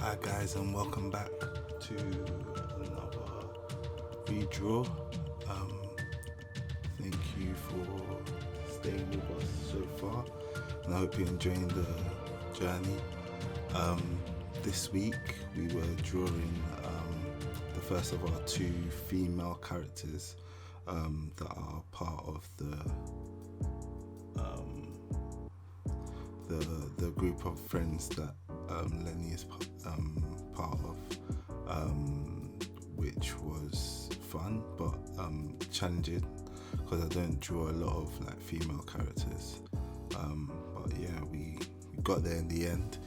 Hi guys, and welcome back to another redraw. Thank you for staying with us so far, and I hope you're enjoying the journey. This week we were drawing the first of our two female characters that are part of the group of friends that Lenny is part of, which was fun but challenging because I don't draw a lot of like female characters. But yeah, we got there in the end,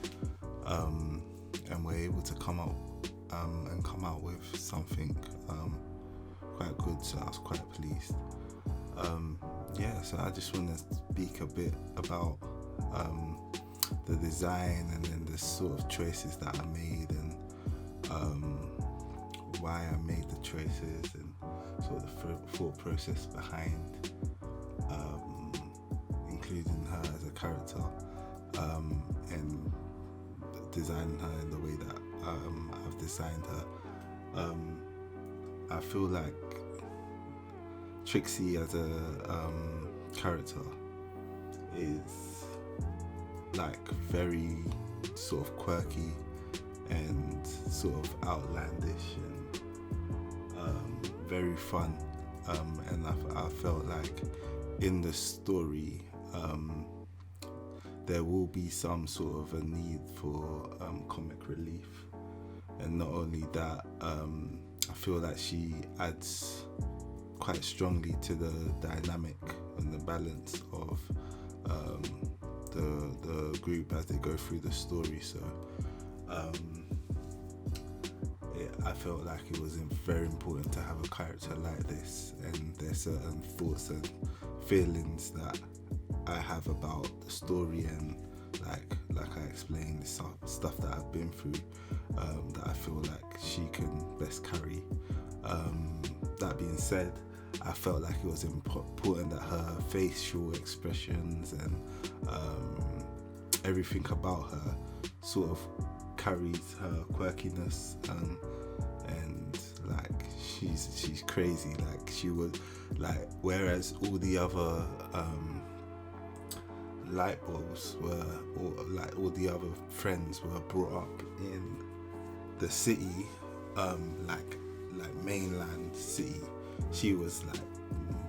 and we're able to come out with something quite good. So I was quite pleased. So I just want to speak a bit about the design and then the sort of choices that I made and why I made the choices and sort of the thought process behind including her as a character and designing her in the way that I've designed her. I feel like Trixie as a character is like very sort of quirky and sort of outlandish and very fun, and I felt like in the story there will be some sort of a need for comic relief, and not only that, I feel like she adds quite strongly to the dynamic and the balance of the group as they go through the story. So I felt like it was very important to have a character like this, and there's certain thoughts and feelings that I have about the story, and like I explained, stuff that I've been through, that I feel like she can best carry. That being said, I felt like it was important that her facial expressions and everything about her sort of carries her quirkiness, and like she's crazy. Like she would, like, whereas all the other light bulbs were, or like all the other friends were brought up in the city, like mainland city, she was like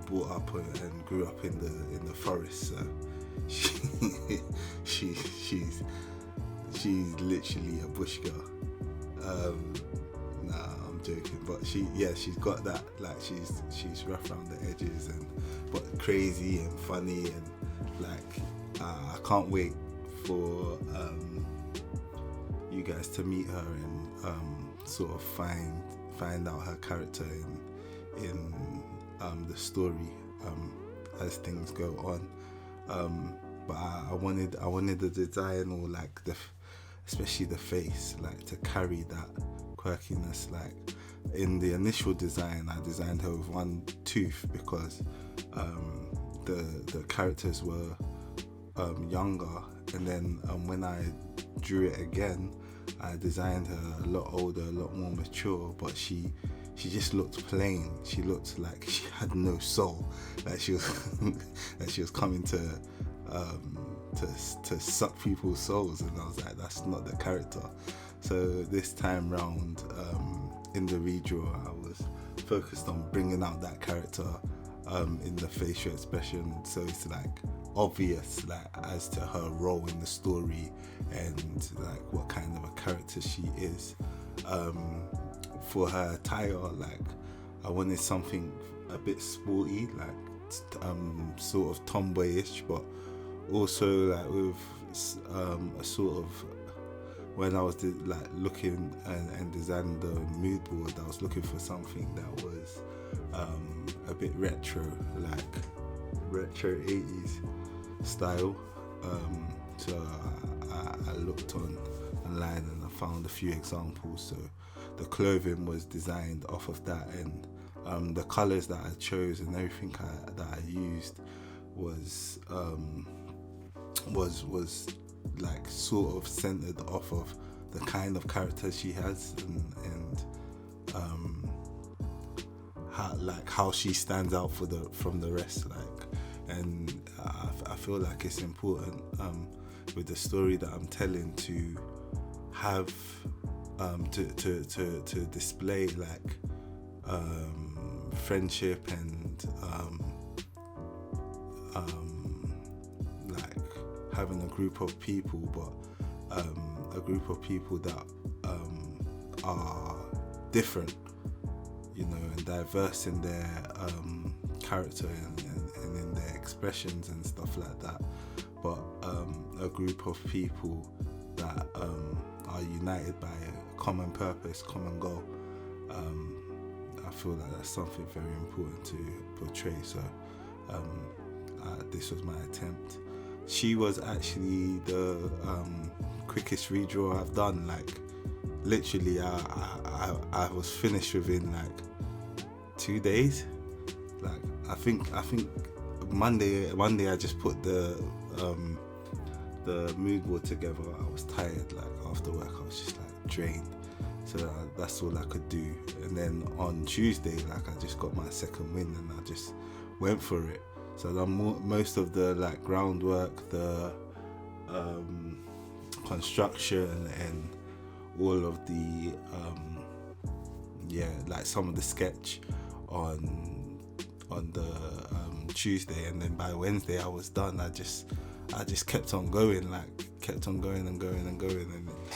brought up and grew up in the forest. So she's literally a bush girl. Nah, I'm joking, but she's got that, like she's rough around the edges and but crazy and funny, and like I can't wait for you guys to meet her and sort of find out her character in the story as things go on. But I wanted the design, or like especially the face, like to carry that quirkiness. Like in the initial design, I designed her with one tooth because the characters were younger, and then when I drew it again, I designed her a lot older, a lot more mature, but she just looked plain. She looked like she had no soul, like she was coming to suck people's souls, and I was like, that's not the character. So this time round, in the redraw, I was focused on bringing out that character in the facial expression, so it's like obvious, like as to her role in the story and like what kind of a character she is. For her attire, like I wanted something a bit sporty, like sort of tomboyish, but also like with a sort of, when I was looking and designing the mood board, I was looking for something that was a bit retro, like retro 80s style. So I looked online and I found a few examples. So the clothing was designed off of that, and the colors that I chose and everything that I used was like sort of centered off of the kind of character she has, and how she stands out from the rest, like. And I feel like it's important with the story that I'm telling to have to display like friendship and like having a group of people, but a group of people that are different, you know, and diverse in their character and in their expressions and stuff like that, but a group of people that are united by a common purpose, common goal. I feel like that's something very important to portray. So this was my attempt. She was actually the quickest redraw I've done. Like literally, I was finished within like 2 days. Like I think Monday I just put the mood board together. I was tired, like after work I was just like drained, so that's all I could do. And then on Tuesday, like I just got my second win and I just went for it. So I done most of the like groundwork, the construction, and all of the like some of the sketch on the Tuesday, and then by Wednesday I was done. I just kept on going, and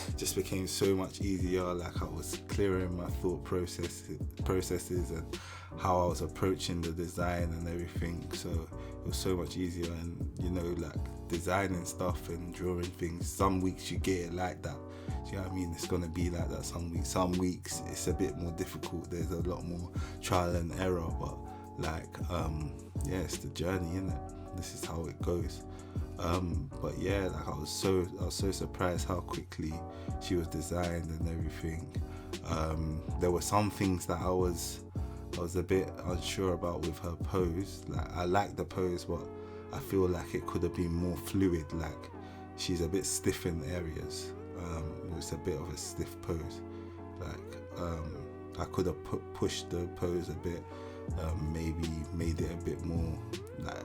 it just became so much easier. Like I was clearing my thought processes and how I was approaching the design and everything, so it was so much easier. And you know, like designing stuff and drawing things, some weeks you get it like that, do you know what I mean? It's gonna be like that some weeks it's a bit more difficult, there's a lot more trial and error, but like it's the journey, innit? This is how it goes. But yeah, like I was so surprised how quickly she was designed and everything. There were some things that I was a bit unsure about with her pose. Like I like the pose, but I feel like it could have been more fluid. Like she's a bit stiff in areas. It's a bit of a stiff pose. Like I could have pushed the pose a bit. Maybe made it a bit more like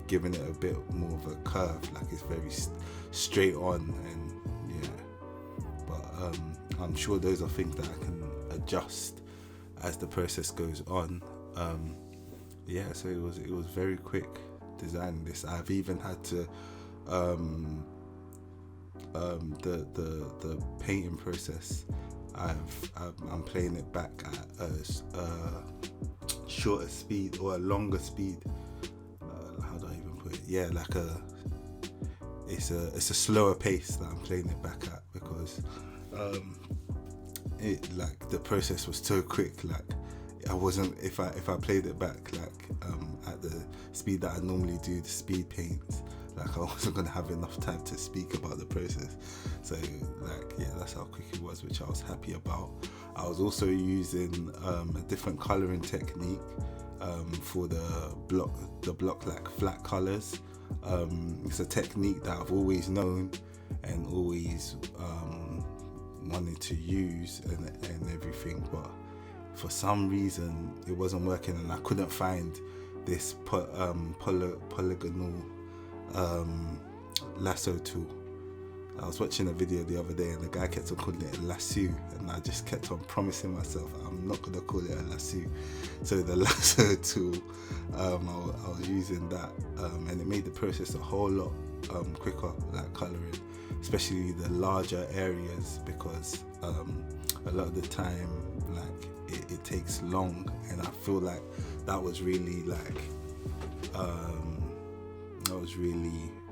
giving it a bit more of a curve, like it's very straight on, and but I'm sure those are things that I can adjust as the process goes on. So it was very quick designing this. I've even had to the painting process, I'm playing it back at a shorter speed or a longer speed. How do I even put it? Yeah, like it's a slower pace that I'm playing it back at, because it, like, the process was so quick. Like I wasn't, if I played it back like at the speed that I normally do the speed paints, like I wasn't gonna have enough time to speak about the process. So that's how quick it was, which I was happy about. I was also using a different colouring technique for the block like flat colours. It's a technique that I've always known and always wanted to use and everything, but for some reason it wasn't working, and I couldn't find this polygonal lasso tool. I was watching a video the other day and the guy kept on calling it a lasso, and I just kept on promising myself I'm not going to call it a lasso. So the lasso tool, I was using that, and it made the process a whole lot quicker, like colouring, especially the larger areas, because a lot of the time like it takes long, and I feel like that was really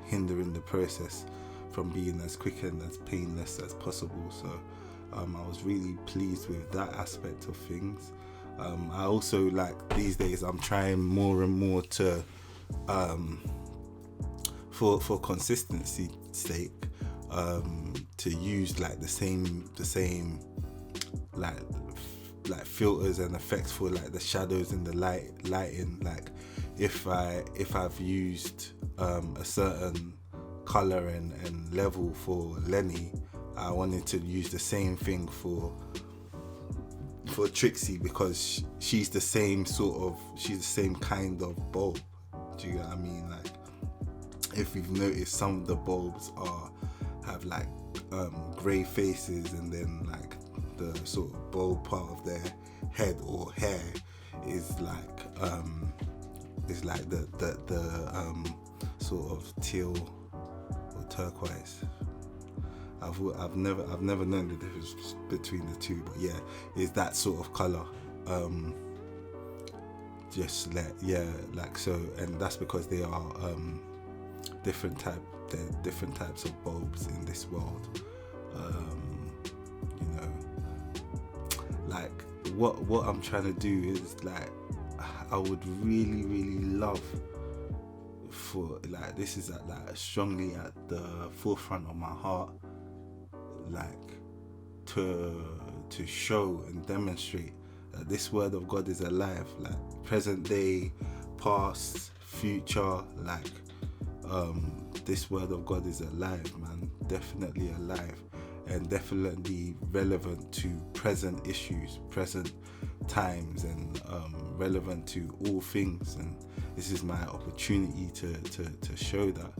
hindering the process from being as quick and as painless as possible. So I was really pleased with that aspect of things. I also, like, these days I'm trying more and more to for consistency's sake to use like the same like filters and effects for like the shadows and the lighting. Like if I've used a certain color and level for Lenny, I wanted to use the same thing for Trixie, because she's the same kind of bulb. Do you get what I mean? Like, if you've noticed, some of the bulbs have like grey faces, and then like the sort of bulb part of their head or hair is like the sort of teal or turquoise. I've never known the difference between the two, but yeah, it's that sort of color. Like so, and that's because they are different types of bulbs in this world. You know, like what I'm trying to do is, like, I would really love for, like, this is like strongly at the forefront of my heart, like to show and demonstrate that this word of God is alive, like present day, past, future, like this word of God is alive, man, definitely alive, and definitely relevant to present issues, present times, and relevant to all things. And this is my opportunity to show that.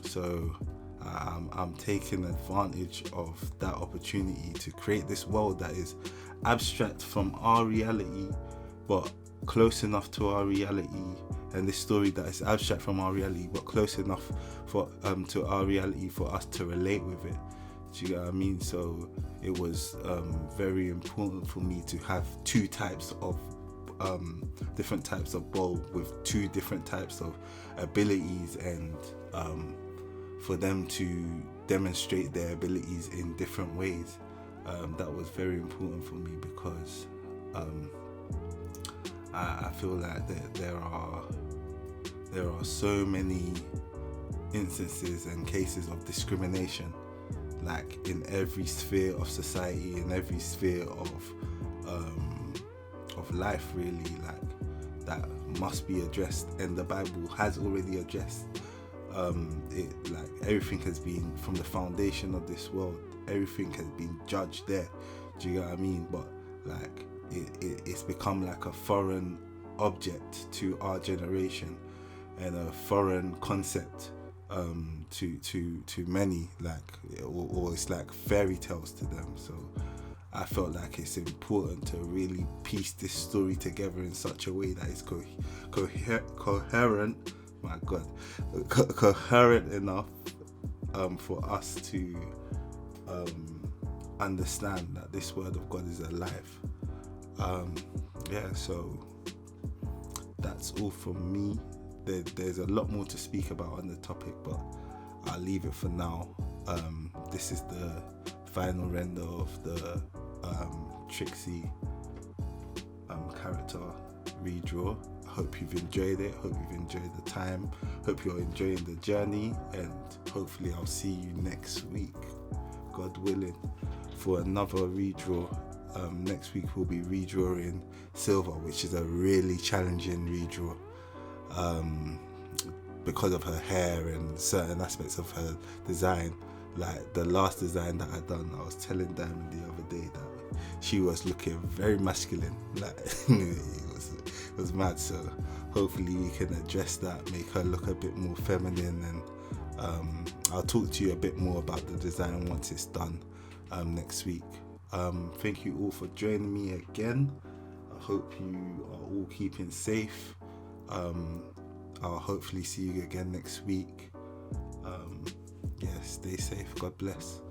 So I'm taking advantage of that opportunity to create this world that is abstract from our reality, but close enough to our reality, and this story that is abstract from our reality, but close enough for to our reality for us to relate with it. Do you get what I mean? So it was very important for me to have two types of different types of bulb with two different types of abilities, and for them to demonstrate their abilities in different ways. That was very important for me, because I feel like there are so many instances and cases of discrimination, like in every sphere of society, in every sphere of life, really, like that must be addressed, and the Bible has already addressed it. Like, everything has been, from the foundation of this world, everything has been judged there. Do you get what I mean? But like it's become like a foreign object to our generation, and a foreign concept to many, like, or it's like fairy tales to them. So I felt like it's important to really piece this story together in such a way that is coherent. My God, coherent enough for us to understand that this word of God is alive. So that's all from me. There's a lot more to speak about on the topic, but I'll leave it for now. This is the final render of the Trixie character redraw. I hope you've enjoyed it. Hope you've enjoyed the time. Hope you're enjoying the journey, and hopefully I'll see you next week, God willing, for another redraw. Next week we'll be redrawing Silver, which is a really challenging redraw because of her hair and certain aspects of her design. Like the last design that I done, I was telling Diamond the other day that she was looking very masculine, like it was mad. So hopefully we can address that, make her look a bit more feminine, and I'll talk to you a bit more about the design once it's done next week. Thank you all for joining me again. I hope you are all keeping safe. I'll hopefully see you again next week. Stay safe. God bless.